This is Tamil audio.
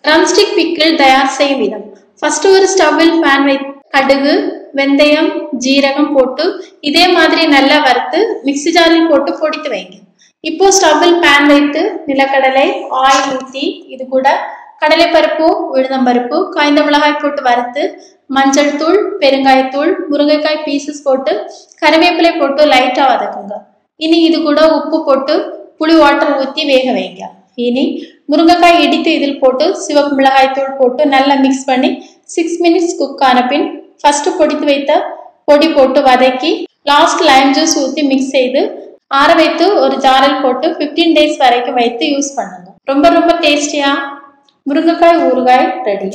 ட்ரம்ஸ்டிக் பிக்கிள் தயார் செய்யும் விதம். ஃபர்ஸ்ட் ஒரு ஸ்டவ்வில் பேன் வைத்து கடுகு, வெந்தயம், ஜீரகம் போட்டு இதே மாதிரி நல்லா வறுத்து மிக்ஸி ஜாரில் போட்டு பொடித்து வைங்க. இப்போ ஸ்டவ்வில் பேன் வைத்து நிலக்கடலை, ஆயில் ஊற்றி இது கூட கடலைப்பருப்பு, உளுந்தம்பருப்பு, காய்ந்த மிளகாய் போட்டு வறுத்து மஞ்சள் தூள், பெருங்காயத்தூள், முருங்கைக்காய் பீசஸ் போட்டு கறிவேப்பிலை போட்டு லைட்டா வதக்குங்க. இனி இது கூட உப்பு போட்டு புளி வாட்டர் ஊற்றி வேக வைங்க. இனி முருங்கைக்காய் இடித்து இதில் போட்டு சிவப்பு மிளகாய் தூள் போட்டு நல்லா மிக்ஸ் பண்ணி 6 minutes குக் ஆன பின் ஃபர்ஸ்ட் பொடித்து வைத்த பொடி போட்டு வதக்கி லாஸ்ட் லைம் ஜூஸ் ஊற்றி மிக்ஸ் செய்து ஆற வைத்து ஒரு ஜாரில் போட்டு 15 days வரைக்கும் வைத்து யூஸ் பண்ணுங்க. ரொம்ப ரொம்ப டேஸ்டியா முருங்கைக்காய் ஊறுகாய் ரெடி.